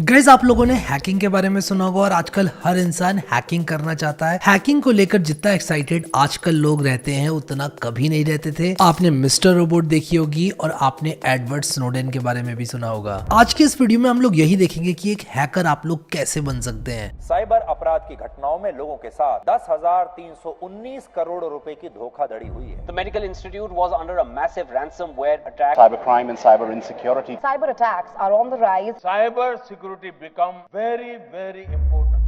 Guys, आप लोगों ने हैकिंग के बारे में सुना होगा और आजकल हर इंसान हैकिंग करना चाहता है। हैकिंग को लेकर जितना एक्साइटेड आजकल लोग रहते हैं उतना कभी नहीं रहते थे। आपने मिस्टर रोबोट देखी होगी और आपने एडवर्ड स्नोडेन के बारे में भी सुना होगा। आज के इस वीडियो में हम लोग यही देखेंगे कि एक हैकर आप लोग कैसे बन सकते हैं। साइबर अपराध की घटनाओं में लोगों के साथ 10,319 करोड़ रुपए की धोखाधड़ी हुई है। The medical institute was under a massive ransomware attack. Cybercrime and cyber insecurity. Cyber attacks are on the rise. Cyber security become very, very important.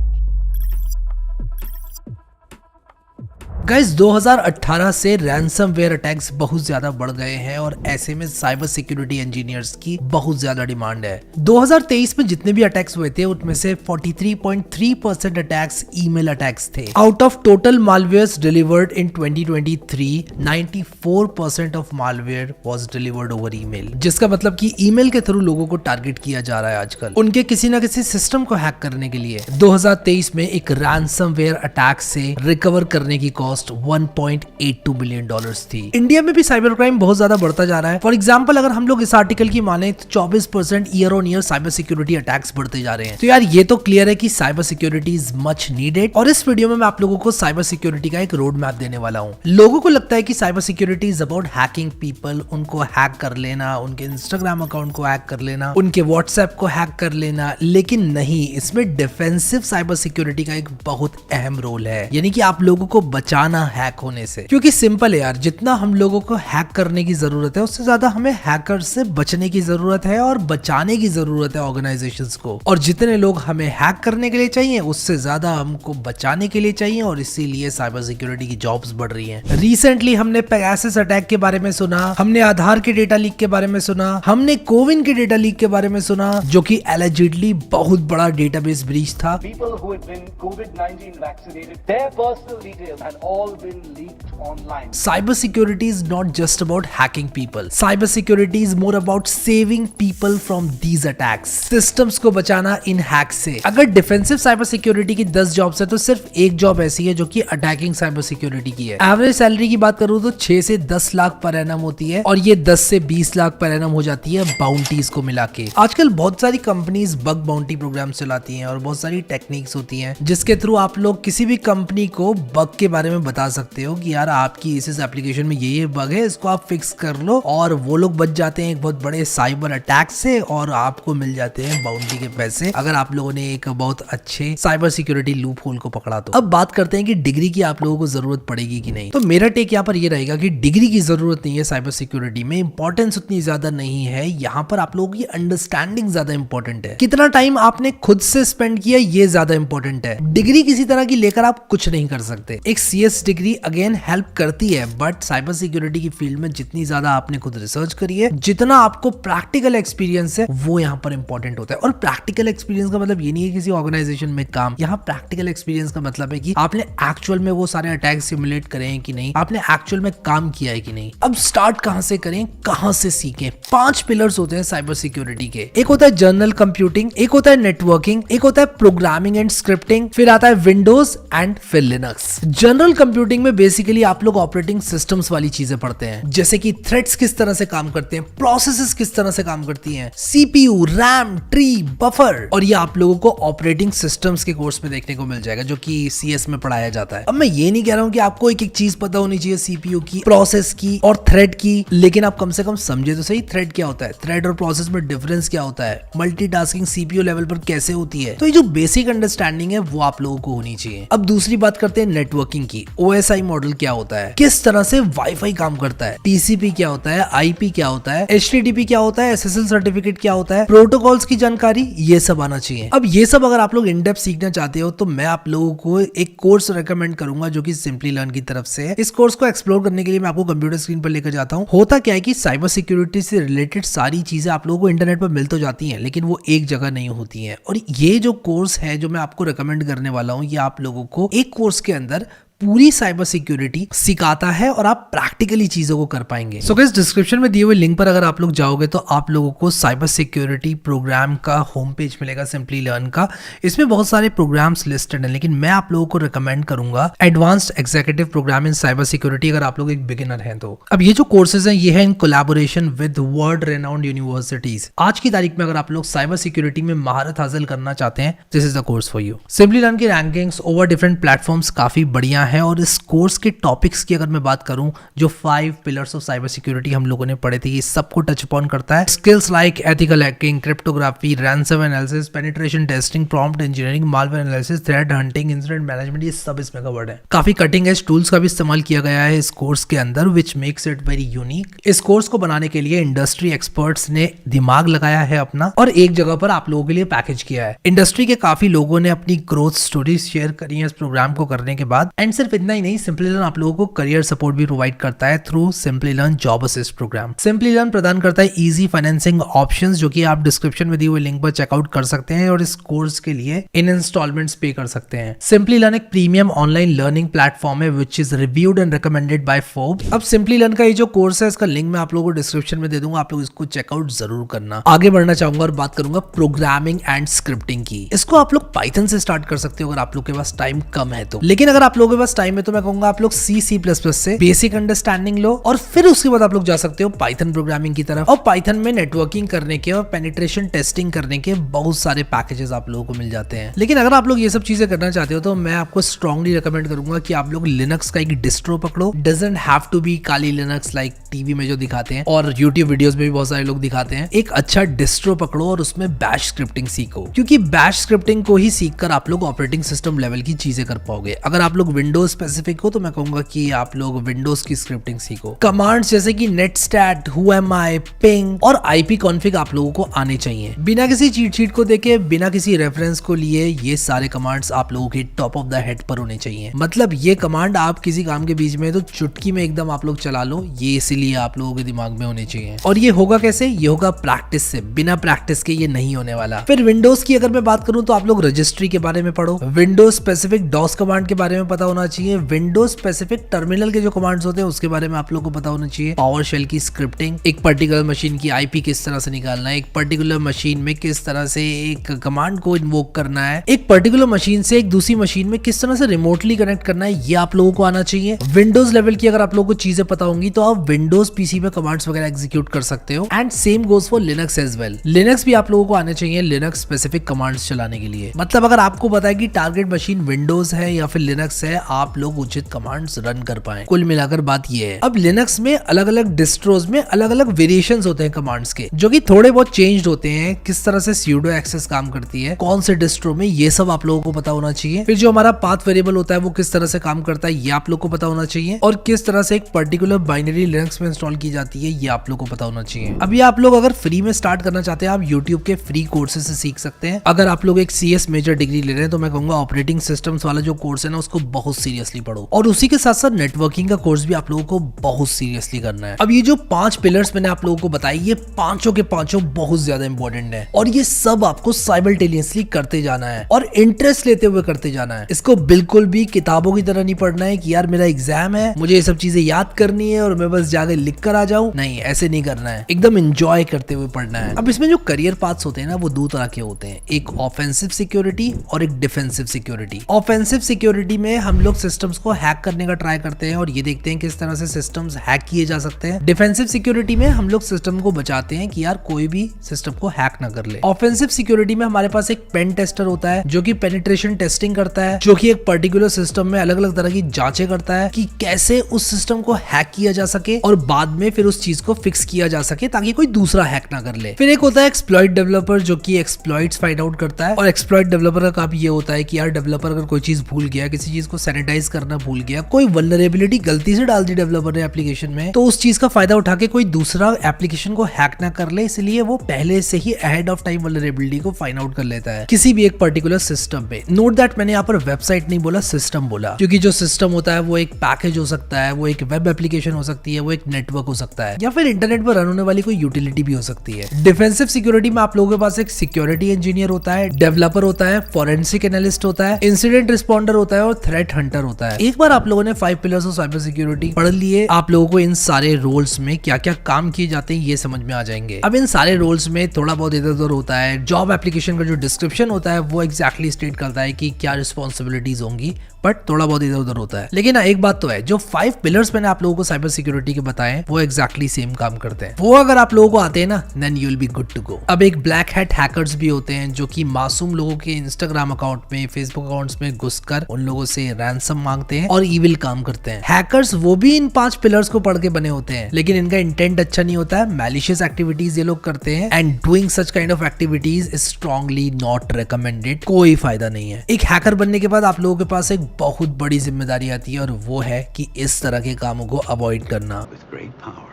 Guys, 2018 से रैंसमवेयर अटैक्स बहुत ज्यादा बढ़ गए हैं और ऐसे में साइबर सिक्योरिटी इंजीनियर्स की बहुत ज्यादा डिमांड है। 2023 में जितने भी अटैक्स हुए थे उनमें से 43.3% अटैक्स ईमेल अटैक्स थे। Out of total malwares delivered in 2023, 94% of malware was delivered over email, जिसका मतलब कि ईमेल के थ्रू लोगों को टारगेट किया जा रहा है आजकल उनके किसी ना किसी सिस्टम को हैक करने के लिए। 2023 में एक रैंसमवेयर अटैक से रिकवर करने की कॉस्ट 1.82 बिलियन डॉलर्स थी। इंडिया में भी साइबर क्राइम बहुत ज्यादा बढ़ता जा रहा है। फॉर एग्जांपल, अगर हम लोग इस आर्टिकल की माने तो 24% year on year cyber security attacks बढ़ते जा रहे हैं। तो यार, ये तो क्लियर है कि cyber security is much needed. और इस वीडियो में मैं आप लोगों को साइबर सिक्योरिटी का एक रोड मैप देने वाला हूँ। लोगों को लगता है कि cyber security is about hacking people, उनको हैक कर लेना, उनके इंस्टाग्राम अकाउंट को हैक कर लेना, उनके व्हाट्सएप को हैक कर लेना, लेकिन नहीं, इसमें डिफेंसिव साइबर सिक्योरिटी का एक बहुत अहम रोल है। यानी कि आप लोगों को बचाना हैक होने से। क्योंकि सिंपल है यार, जितना हम लोगों को हैक करने की जरूरत है उससे ज्यादा हमें हैकर से बचने की जरूरत है और बचाने की जरूरत है ऑर्गेनाइजेशंस को। और जितने लोग हमें हैक करने के लिए चाहिए उससे ज्यादा हमको बचाने के लिए चाहिए, और इसीलिए साइबर सिक्योरिटी की जॉब्स बढ़ रही हैं। रिसेंटली हमने पेगासस अटैक के बारे में सुना, हमने आधार के डेटा लीक के बारे में सुना, हमने कोविन के डेटा लीक के बारे में सुना, जो कि एलिजिडली बहुत बड़ा डेटाबेस ब्रीच था। People who had been COVID-19 vaccinated, their personal details had all been leaked online. Cyber security is not just about hacking people. Cyber security is more about saving people from these attacks. Systems को बचाना इन hacks से। अगर defensive cyber security की 10 jobs है तो सिर्फ एक job ऐसी है जो कि अटैकिंग साइबर सिक्योरिटी की है। एवरेज सैलरी की बात करूँ तो 6 से 10 लाख पर एनम होती है और ये 10 से 20 लाख पर एनम हो जाती है बाउंटीज को मिला के। आजकल बहुत सारी कंपनीज बग बाउंटी प्रोग्राम चलाती हैं और बहुत सारी टेक्निक्स होती हैं जिसके थ्रू आप लोग किसी भी कंपनी को बग के बारे में बता सकते हो कि यार आपकी इस एप्लीकेशन में ये बग है, इसको आप फिक्स कर लो, और वो लोग बच जाते हैं एक बहुत बड़े साइबर अटैक से और आपको मिल जाते हैं बाउंटी के पैसे, अगर आप लोगों ने एक बहुत अच्छे साइबर सिक्योरिटी लूप होल को पकड़ा तो। अब बात करते हैं कि डिग्री की आप लोगों को जरूरत पड़ेगी कि नहीं। तो मेरा टेक यहाँ पर ये रहेगा कि डिग्री की जरूरत नहीं है साइबर सिक्योरिटी में, इंपॉर्टेंस उतनी ज्यादा नहीं है। यहाँ पर आप लोगों की अंडरस्टैंडिंग ज्यादा इंपॉर्टेंट है। कितना टाइम आपने खुद से स्पेंड किया ये ज्यादा इंपॉर्टेंट है। डिग्री किसी तरह की लेकर आप कुछ नहीं कर सकते। एक CS डिग्री अगेन हेल्प करती है, बट साइबर सिक्योरिटी की फील्ड में जितनी ज्यादा आपने खुद रिसर्च करी है, जितना आपको प्रैक्टिकल एक्सपीरियंस है, वो यहाँ पर इंपॉर्टेंट होता है। और प्रैक्टिकल एक्सपीरियंस का मतलब ये नहीं है किसी ऑर्गेनाइजेशन में काम। यहाँ प्रैक्टिकल एक्सपीरियंस का मतलब है कि आपने एक्चुअल में वो सारे अटैक सिमुलेट करे हैं कि नहीं, आपने एक्चुअल में काम किया है कि नहीं। अब स्टार्ट कहां से करें, कहां से सीखें? 5 पिलर्स होते हैं साइबर सिक्योरिटी के। एक होता है जर्नल कंप्यूटिंग, एक होता है नेटवर्किंग, एक होता है प्रोग्रामिंग एंड स्क्रिप्टिंग, फिर आता है विंडोज एंड फिर लिनक्स। जनरल कंप्यूटिंग में बेसिकली आप लोग ऑपरेटिंग सिस्टम्स वाली चीजें पढ़ते हैं, जैसे कि थ्रेड्स किस तरह से काम करते हैं, प्रोसेसेस किस तरह से काम करती हैं, CPU, रैम, ट्री, बफर, और ये आप लोगों को ऑपरेटिंग सिस्टम्स के कोर्स में देखने को मिल जाएगा जो कि CS में पढ़ाया जाता है। अब मैं ये नहीं कह रहा हूं कि आपको एक एक चीज पता होनी चाहिए CPU की, प्रोसेस की और थ्रेड की, लेकिन आप कम से कम समझे तो सही थ्रेड क्या होता है, थ्रेड और प्रोसेस में डिफरेंस क्या होता है, मल्टीटास्किंग CPU लेवल पर कैसे होती है। तो ये जो बेसिक अंडरस्टैंडिंग है वो आप लोगों को होनी चाहिए। अब दूसरी बात करते हैं नेटवर्किंग की। OSI मॉडल क्या होता है, किस तरह से वाईफाई काम करता है, TCP क्या होता है, IP क्या होता है, HTTP क्या होता है, SSL सर्टिफिकेट क्या होता है, प्रोटोकॉल्स की जानकारी, ये सब आना चाहिए। अब ये सब अगर आप लोग इन डेप्थ सीखना चाहते हो तो मैं आप लोगों को एक कोर्स रेकमेंड करूंगा जो कि सिंपली लर्न की तरफ से है। इस कोर्स को एक्सप्लोर करने के लिए मैं आपको कंप्यूटर स्क्रीन पर लेकर जाता हूँ। होता क्या है कि साइबर सिक्योरिटी से रिलेटेड सारी चीजें आप लोगों को इंटरनेट पर मिल तो जाती हैं, लेकिन वो एक जगह नहीं होती हैं। और ये जो कोर्स है जो मैं आपको रेकमेंड करने वाला हूँ, ये आप लोगों को एक कोर्स के अंदर पूरी साइबर सिक्योरिटी सिखाता है और आप प्रैक्टिकली चीजों को कर पाएंगे। सो गाइस, डिस्क्रिप्शन में दिए हुए लिंक पर अगर आप लोग जाओगे तो आप लोगों को साइबर सिक्योरिटी प्रोग्राम का होम पेज मिलेगा सिंपली लर्न का। इसमें बहुत सारे प्रोग्राम्स लिस्टेड हैं, लेकिन मैं आप लोगों को रिकमेंड करूंगा एडवांस्ड एग्जीक्यूटिव प्रोग्राम इन साइबर सिक्योरिटी अगर आप लोग एक बिगिनर हैं तो। अब ये जो कोर्सेज हैं ये है in collaboration with world renowned universities. आज की तारीख में अगर आप लोग साइबर सिक्योरिटी में महारत हासिल करना चाहते हैं, this is the course for you. Simply learn की रैंकिंग्स ओवर डिफरेंट प्लेटफॉर्म्स काफी बढ़िया है और इस कोर्स के टॉपिक्स की अगर मैं बात करूं, जो 5 पिलर्स ऑफ साइबर सिक्योरिटी हम लोगों ने पढ़े थे, ये सबको टच अपॉन करता है। Skills like ethical hacking, cryptography, ransom analysis, penetration testing, prompt engineering, malware analysis, threat hunting, incident management, ये सब इसमें कवर्ड है। काफी कटिंग एज टूल्स का भी इस्तेमाल किया गया है इस कोर्स के अंदर, which makes it very unique. इस कोर्स को बनाने के लिए इंडस्ट्री एक्सपर्ट्स ने दिमाग लगाया है अपना और एक जगह पर आप लोगों के लिए पैकेज किया है। इंडस्ट्री के काफी लोगों ने अपनी ग्रोथ स्टोरीज शेयर करी है इस प्रोग्राम को करने के बाद। एंड सिर्फ इतना ही नहीं, सिंपली लर्न आप लोगों को करियर सपोर्ट भी प्रोवाइड करता है through Simplilearn job assist program. Simplilearn प्रदान करता है इजी फाइनेंसिंग ऑप्शंस, जो कि आप डिस्क्रिप्शन में दिए हुए लिंक पर चेकआउट कर सकते हैं और इस कोर्स के लिए इन इंस्टॉलमेंट्स पे कर सकते हैं। सिंपली लर्न एक प्रीमियम ऑनलाइन लर्निंग प्लेटफॉर्म है which is reviewed and recommended by Forbes. अब सिंपली लर्न का ये जो कोर्स है इसका लिंक मैं आप लोगों को डिस्क्रिप्शन में दे दूंगा, आप लोग इसको चेकआउट जरूर करना। आगे बढ़ना चाहूंगा और बात करूंगा प्रोग्रामिंग एंड स्क्रिप्टिंग की। इसको आप लोग पाइथन से स्टार्ट कर सकते हो अगर आप लोग के पास टाइम कम है तो, लेकिन अगर आप लोगों के पास टाइम है तो मैं कहूंगा आप लोग C++ से बेसिक अंडरस्टैंडिंग लो और फिर उसके बाद आप लोग जा सकते हो पाइथन प्रोग्रामिंग की तरफ। और पाइथन में नेटवर्किंग करने के और पेनिट्रेशन टेस्टिंग करने के बहुत सारे पैकेजेस आप लोगों को मिल जाते हैं। लेकिन अगर आप लोग ये सब चीजें करना चाहते हो तो मैं आपको स्ट्रांगली रिकमेंड करूंगा कि आप लोग लिनक्स का एक डिस्ट्रो पकड़ो। Doesn't have to be Kali Linux like TV में जो दिखाते हैं और यूट्यूब वीडियोस में भी बहुत सारे लोग दिखाते हैं। एक अच्छा डिस्ट्रो पकड़ो और उसमें बैश स्क्रिप्टिंग सीखो, क्योंकि बैश स्क्रिप्टिंग को ही सीखकर आप लोग ऑपरेटिंग सिस्टम लेवल की चीजें कर पाओगे। अगर आप लोग विंडोज स्पेसिफिक हो तो मैं कहूंगा कि आप लोग विंडोज की स्क्रिप्टिंग सीखो। कमांड्स जैसे कि नेटस्टैट, whoami, पिंग और IP कॉन्फ़िग आप लोगों को आने चाहिए। बिना किसी चीट शीट को देखे, बिना किसी रेफरेंस को लिए ये सारे कमांड्स आप लोगों के टॉप ऑफ द हेड पर होने चाहिए। मतलब ये कमांड आप किसी काम के बीच में तो चुटकी में एकदम आप लोग चला लो, ये इसीलिए आप लोगों के दिमाग में होने चाहिए। और ये होगा कैसे? ये होगा प्रैक्टिस से। बिना प्रैक्टिस के ये नहीं होने वाला। फिर विंडोज की अगर मैं बात करूं तो आप लोग रजिस्ट्री के बारे में पढ़ो, विंडोज स्पेसिफिक डॉस कमांड के बारे में पता होना चाहिए, विंडोज स्पेसिफिक टर्मिनल के जो कमांड्स होते हैं उसके बारे में आप लोगों को पता होना चाहिए, पावर शेल की स्क्रिप्टिंग, एक पर्टिकुलर मशीन की IP किस तरह से निकालना है, एक पर्टिकुलर मशीन में किस तरह से एक कमांड को इन्वोक करना है, एक पर्टिकुलर मशीन से एक दूसरी मशीन में किस तरह से रिमोटली कनेक्ट करना है, ये आप लोगों को आना चाहिए। विंडोज लेवल की अगर आप लोगों को चीजें पता होंगी तो आप विंडोज PC पे कमांड्स वगैरह एग्जीक्यूट कर सकते हो। And same goes for Linux as well. Linux भी आप लोगों को आने चाहिए लिनक्स स्पेसिफिक कमांड्स चलाने के लिए। मतलब अगर आपको पता है कि टारगेट मशीन विंडोज है या फिर लिनक्स है, आप लोग उचित कमांड्स रन कर पाए। कुल मिलाकर बात ये है। अब लिनक्स में अलग अलग डिस्ट्रोज में अलग अलग वेरिएशंस होते हैं कमांड्स के, जो कि थोड़े बहुत चेंज्ड होते हैं। किस तरह से सूडो एक्सेस काम करती है, कौन से डिस्ट्रो में, ये सब आप लोगों को पता होना चाहिए। फिर जो हमारा पाथ वेरिएबल होता है वो किस तरह से काम करता है, ये आप लोग को पता होना चाहिए। और किस तरह से एक पर्टिकुलर बाइनरी लिनक्स में इंस्टॉल की जाती है, ये आप लोग को पता होना चाहिए। अभी आप लोग अगर फ्री में स्टार्ट करना चाहते हैं, आप यूट्यूब के फ्री कोर्सेज से सीख सकते हैं। अगर आप लोग एक CS मेजर डिग्री ले रहे हैं तो मैं कहूंगा ऑपरेटिंग सिस्टम्स वाला जो कोर्स है ना, उसको बहुत सीरियसली पढ़ो। और उसी के साथ साथ नेटवर्किंग का कोर्स भी आप लोगों को बहुत सीरियसली करना है। अब ये जो 5 पिलर्स मैंने आप लोगों को बताई, ये पांचों के पांचों बहुत ज्यादा इंपॉर्टेंट है और ये सब आपको साइमल्टेनियसली करते जाना है और इंटरेस्ट लेते हुए करते जाना है। इसको बिल्कुल भी किताबों की तरह नहीं पढ़ना है कि यार मेरा एग्जाम है, मुझे ये सब चीजें याद करनी है और मैं बस जाके लिख कर आ जाऊं। नहीं, ऐसे नहीं करना है, एकदम एंजॉय करते हुए पढ़ना है। अब इसमें जो करियर पाथ्स होते हैं ना, वो 2 तरह के होते हैं, एक ऑफेंसिव सिक्योरिटी और एक डिफेंसिव सिक्योरिटी। ऑफेंसिव सिक्योरिटी में हम लोग सिस्टम्स को हैक करने का ट्राई करते हैं और ये देखते हैं किस तरह से सिस्टम्स हैक किए जा सकते हैं। डिफेंसिव सिक्योरिटी में हम लोग सिस्टम को बचाते हैं कि यार कोई भी सिस्टम को हैक ना कर ले। ऑफेंसिव सिक्योरिटी में हमारे पास एक पेन टेस्टर होता है जो कि पेनिट्रेशन टेस्टिंग करता है, जो कि एक पर्टिकुलर सिस्टम में अलग अलग तरह की जांचें करता है कि कैसे उस सिस्टम को हैक किया जा सके और बाद में फिर उस चीज को फिक्स किया जा सके ताकि कोई दूसरा हैक ना कर ले। फिर एक होता है एक्सप्लॉइट डेवलपर, जो कि एक्सप्लॉइट्स फाइंड आउट करता है। और एक्सप्लॉइट डेवलपर का काम ये होता है कि यार डेवलपर अगर कोई चीज भूल गया, किसी चीज को सैनिटाइज करना भूल गया, कोई वल्नरेबिलिटी गलती से डाल दी डेवलपर ने एप्लीकेशन में, तो उस चीज का फायदा उठा के कोई दूसरा एप्लीकेशन को हैक ना कर ले, इसलिए वो पहले से ही अहेड ऑफ टाइम वल्नरेबिलिटी को फाइंड आउट कर लेता है किसी भी एक पर्टिकुलर सिस्टम पे। नोट दैट मैंने यहाँ पर वेबसाइट नहीं बोला, सिस्टम बोला, क्योंकि जो सिस्टम होता है वो एक पैकेज हो सकता है, वो एक वेब एप्लीकेशन हो सकती है, वो एक नेटवर्क हो सकता है, या फिर इंटरनेट पर रन होने वाली कोई यूटिलिटी भी हो सकती है। डिफेंसिव सिक्योरिटी में आप लोगों के पास एक सिक्योरिटी इंजीनियर होता है, डेवलपर होता है, फॉरेंसिक एनालिस्ट होता है, इंसिडेंट रिस्पॉन्डर होता है और थ्रेट हंटर होता है। एक बार आप लोगों ने 5 पिलर्स ऑफ साइबर सिक्योरिटी पढ़ लिए, आप लोगों को इन सारे रोल्स में क्या क्या काम किए जाते हैं ये समझ में आ जाएंगे। अब इन सारे रोल्स में थोड़ा बहुत इधर उधर होता है। जॉब एप्लीकेशन का जो डिस्क्रिप्शन होता है वो एग्जैक्टली स्टेट करता है कि क्या रिस्पॉन्सिबिलिटीज होंगी, बट थोड़ा बहुत इधर उधर होता है। लेकिन एक बात तो है, जो 5 पिलर्स मैंने आप लोगों को साइबर सिक्योरिटी के बताए वो एग्जैक्टली सेम काम करते हैं। वो अगर आप लोगों को आते हैं ना, then you will be good to go. अब एक ब्लैक हैट हैकर्स भी होते हैं जो कि मासूम लोगों के इंस्टाग्राम अकाउंट में, फेसबुक अकाउंट्स में घुसकर उन लोगों से रैंसम मांगते हैं और इविल काम करते हैं। हैकर्स वो भी इन 5 पिलर्स को पढ़ के बने होते हैं, लेकिन इनका इंटेंट अच्छा नहीं होता है। मैलिशियस एक्टिविटीज ये लोग करते हैं and doing such kind of activities is strongly not recommended. कोई फायदा नहीं है। एक हैकर बनने के बाद आप लोगों के पास एक बहुत बड़ी जिम्मेदारी आती है और वो है कि इस तरह के कामों को अवॉइड करना। With great power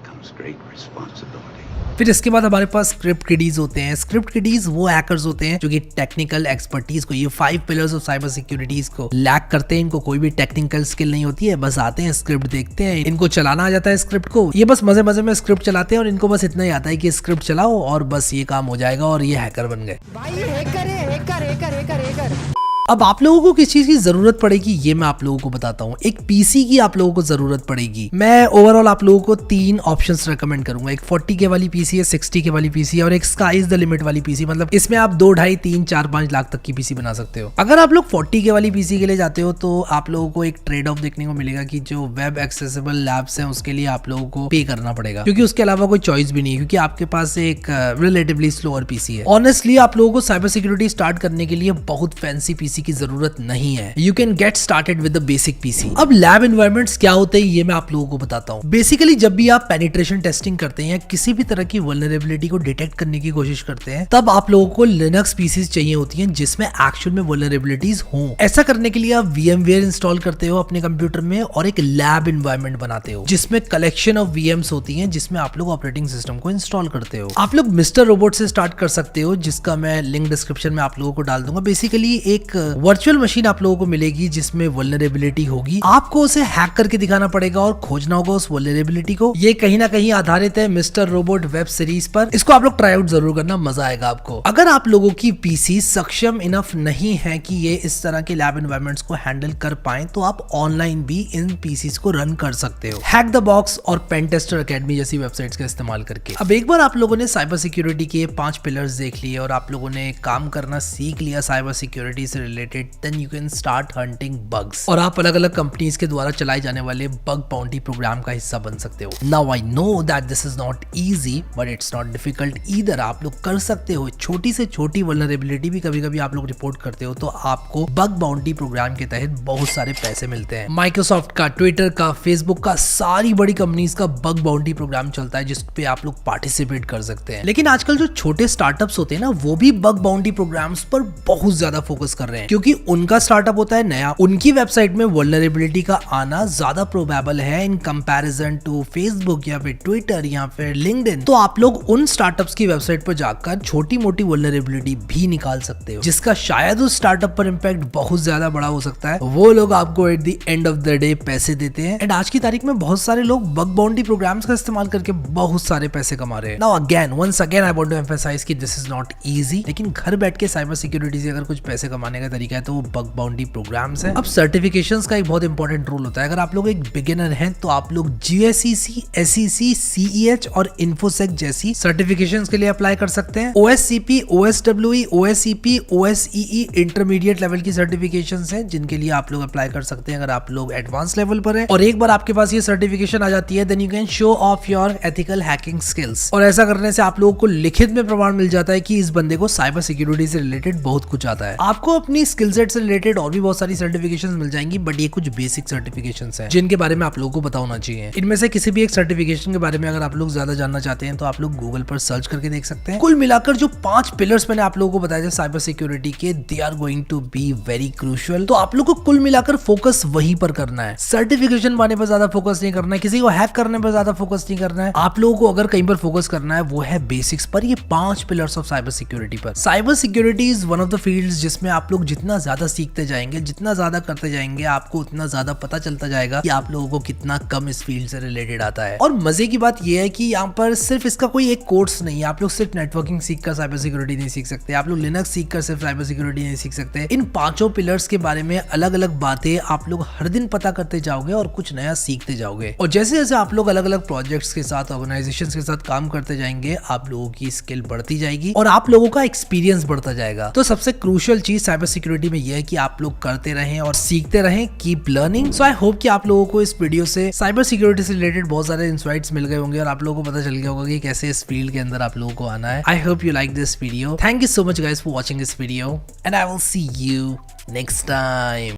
comes great responsibility. फिर इसके बाद हमारे पास स्क्रिप्ट किडीज होते हैं। स्क्रिप्ट किडीज वो हैकर्स होते हैं जो कि टेक्निकल एक्सपर्टीज को, ये 5 पिलर्स ऑफ साइबर सिक्योरिटीज को लैक करते हैं। इनको कोई भी टेक्निकल स्किल नहीं होती है, बस आते हैं स्क्रिप्ट देखते हैं, इनको चलाना आ जाता है स्क्रिप्ट को। ये बस मजे मजे में स्क्रिप्ट चलाते हैं और इनको बस इतना ही आता है कि स्क्रिप्ट चलाओ और बस ये काम हो जाएगा और ये हैकर बन गए। अब आप लोगों को किस चीज की जरूरत पड़ेगी ये मैं आप लोगों को बताता हूँ। एक पीसी की आप लोगों को जरूरत पड़ेगी। मैं ओवरऑल आप लोगों को 3 ऑप्शंस रेकमेंड करूंगा। एक 40K वाली पीसी है, 60K वाली पीसी है और एक स्काई इज द लिमिट वाली पीसी। मतलब इसमें आप 2, 2.5, 3, 4, 5 लाख तक की पीसी बना सकते हो। अगर आप लोग 40K वाली पीसी के लिए जाते हो तो आप लोगों को एक ट्रेड ऑफ देखने को मिलेगा कि जो वेब एक्सेसिबल लैब्स हैं उसके लिए आप लोगों को पे करना पड़ेगा, क्योंकि उसके अलावा कोई चॉइस भी नहीं है, क्योंकि आपके पास एक रिलेटिवली स्लोअर पीसी है। ऑनेस्टली आप लोगों को साइबर सिक्योरिटी स्टार्ट करने के लिए बहुत फैंसी पीसी की जरूरत नहीं है। You can get started with the basic PC. अब लैब एनवायरनमेंट्स क्या होते हैं ये मैं आप लोगों को बताता हूँ। बेसिकली जब भी आप पेनिट्रेशन टेस्टिंग करते हैं या किसी भी तरह की वल्नरेबिलिटी को डिटेक्ट करने की कोशिश करते हैं, तब आप लोगों को लिनक्स पीसीज चाहिए होती हैं जिसमें एक्चुअल में वल्नरेबिलिटीज हों। ऐसा करने के लिए आप VMware इंस्टॉल करते हो अपने कंप्यूटर में और एक लैब एनवायरनमेंट बनाते हो जिसमें कलेक्शन ऑफ VMs होती हैं, जिसमें आप लोग ऑपरेटिंग सिस्टम को इंस्टॉल करते हो। आप लोग मिस्टर रोबोट से स्टार्ट कर सकते हो, जिसका मैं लिंक डिस्क्रिप्शन में आप लोगों को डाल दूंगा। बेसिकली एक वर्चुअल मशीन आप लोगों को मिलेगी जिसमें वल्नरेबिलिटी होगी। आपको उसे हैक करके दिखाना पड़ेगा और खोजना होगा उस वल्नरेबिलिटी को। ये कहीं ना कहीं आधारित है मिस्टर रोबोट वेब सीरीज पर। इसको आप लोग ट्राई आउट जरूर करना, मजा आएगा आपको। अगर आप लोगों की पीसी सक्षम इनफ नहीं है कि ये इस तरह के लैब एनवायरनमेंट्स को हैंडल कर पाए, तो आप ऑनलाइन भी इन पीसीज को रन कर सकते हो, हैक द बॉक्स और पेन टेस्टर अकेडमी जैसी वेबसाइट्स का इस्तेमाल करके। अब एक बार आप लोगों ने साइबर सिक्योरिटी के 5 पिलर्स देख लिए और आप लोगों ने काम करना सीख लिया साइबर सिक्योरिटी से रिलेटेड, then you can start hunting bugs और आप अलग अलग कंपनीज के द्वारा चलाए जाने वाले बग बाउंटी प्रोग्राम का हिस्सा बन सकते हो। Now I know that this is not easy but it's not difficult either. आप लोग कर सकते हो। छोटी से छोटी वल्नरेबिलिटी भी कभी कभी आप लोग रिपोर्ट करते हो तो आपको बग बाउंटी प्रोग्राम के तहत बहुत सारे पैसे मिलते हैं। माइक्रोसॉफ्ट का, ट्विटर का, फेसबुक का, सारी बड़ी कंपनीज का बग बाउंटी प्रोग्राम चलता है जिसपे आप लोग पार्टिसिपेट कर सकते हैं। लेकिन आजकल जो छोटे स्टार्टअप्स होते हैं ना, वो भी बग बाउंटी प्रोग्राम्स पर बहुत ज्यादा फोकस कर रहे हैं, क्योंकि उनका स्टार्टअप होता है नया। उनकी वेबसाइट में वल्नरेबिलिटी का आना ज्यादा प्रोबेबल है इन कंपैरिजन टू फेसबुक या फिर ट्विटर या फिर लिंक्डइन। तो आप लोग उन स्टार्टअप्स की वेबसाइट पर जाकर छोटी मोटी वल्नरेबिलिटी भी निकाल सकते हो, जिसका शायद उस स्टार्टअप पर इंपैक्ट बहुत ज्यादा बड़ा हो सकता है। वो लोग आपको at the end of the day पैसे देते हैं एंड आज की तारीख में बहुत सारे लोग बग बाउंटी प्रोग्राम्स का इस्तेमाल करके बहुत सारे पैसे कमा रहे हैं। Now again once again I want to emphasize कि दिस इज नॉट इजी, लेकिन घर बैठ के साइबर सिक्योरिटी से अगर कुछ पैसे कमाने का तरीका है तो वो बग बाउंटी प्रोग्राम्स है। अब सर्टिफिकेशंस का एक बहुत इंपॉर्टेंट रोल होता है। अगर आप लोग एक बिगिनर हैं तो आप लोग GSCC, SEC, CEH और इन्फोसेक जैसी सर्टिफिकेशंस के लिए अप्लाई कर सकते हैं। OSCP, OSWE, OSCP, OSEE intermediate level की सर्टिफिकेशंस हैं जिनके लिए आप लोग अप्लाई कर सकते हैं अगर आप लोग एडवांस लेवल पर हैं। और एक बार आपके पास ये सर्टिफिकेशन आ जाती है then you can show off your ethical hacking skills. और ऐसा करने से आप लोगों को लिखित में प्रमाण मिल जाता है कि इस बंदे को साइबर सिक्योरिटी से रिलेटेड बहुत कुछ आता है। आपको अपनी स्किल सेट से रिलेटेड और भी बहुत सारी सर्टिफिकेशंस मिल जाएंगी, बट ये कुछ बेसिक सर्टिफिकेशंस हैं जिनके बारे में आप लोगों को पता होना चाहिए। इनमें से किसी भी एक सर्टिफिकेशन के बारे में अगर आप लोग ज्यादा जानना चाहते हैं तो आप लोग गूगल पर सर्च करके देख सकते हैं। कुल मिलाकर जो 5 पिलर्स मैंने आप लोगों को बताया साइबर सिक्योरिटी के, they are going to be very crucial. तो आप लोग को कुल मिलाकर फोकस वहीं पर करना है। सर्टिफिकेशन पाने पर ज्यादा फोकस नहीं करना है, किसी को हैक करने पर ज्यादा फोकस नहीं करना है। आप लोगों को अगर कहीं पर फोकस करना है वो है बेसिक्स पर, ये 5 पिलर्स ऑफ साइबर सिक्योरिटी पर। Cyber security is one of the fields जिसमें आप लोग जितना ज्यादा सीखते जाएंगे, जितना ज्यादा करते जाएंगे, आपको उतना ज्यादा पता चलता जाएगा कि आप लोगों को कितना कम इस फील्ड से रिलेटेड आता है। और मजे की बात यह है कि यहाँ पर सिर्फ इसका कोई एक कोर्स नहीं है। आप लोग सिर्फ नेटवर्किंग सीखकर साइबर सिक्योरिटी नहीं सीख सकते, आप लोग लिनक्स सीखकर सिर्फ साइबर सिक्योरिटी नहीं सीख सकते। इन 5 पिलर्स के बारे में अलग अलग बातें आप लोग हर दिन पता करते जाओगे और कुछ नया सीखते जाओगे। और जैसे जैसे आप लोग अलग अलग प्रोजेक्ट्स के साथ, ऑर्गेनाइजेशंस के साथ काम करते जाएंगे, आप लोगों की स्किल बढ़ती जाएगी और आप लोगों का एक्सपीरियंस बढ़ता जाएगा। तो सबसे क्रूशियल चीज साइबर सिक्योरिटी में यह है कि आप लोग करते रहें और सीखते रहें, keep learning. So I hope कि आप लोगों को इस वीडियो से साइबर सिक्योरिटी से रिलेटेड बहुत सारे इंसाइट्स मिल गए होंगे और आप लोगों को पता चल गया होगा कि कैसे इस फील्ड के अंदर आप लोगों को आना है। I hope you like this video. Thank you so much guys for watching this video and I will see you next time.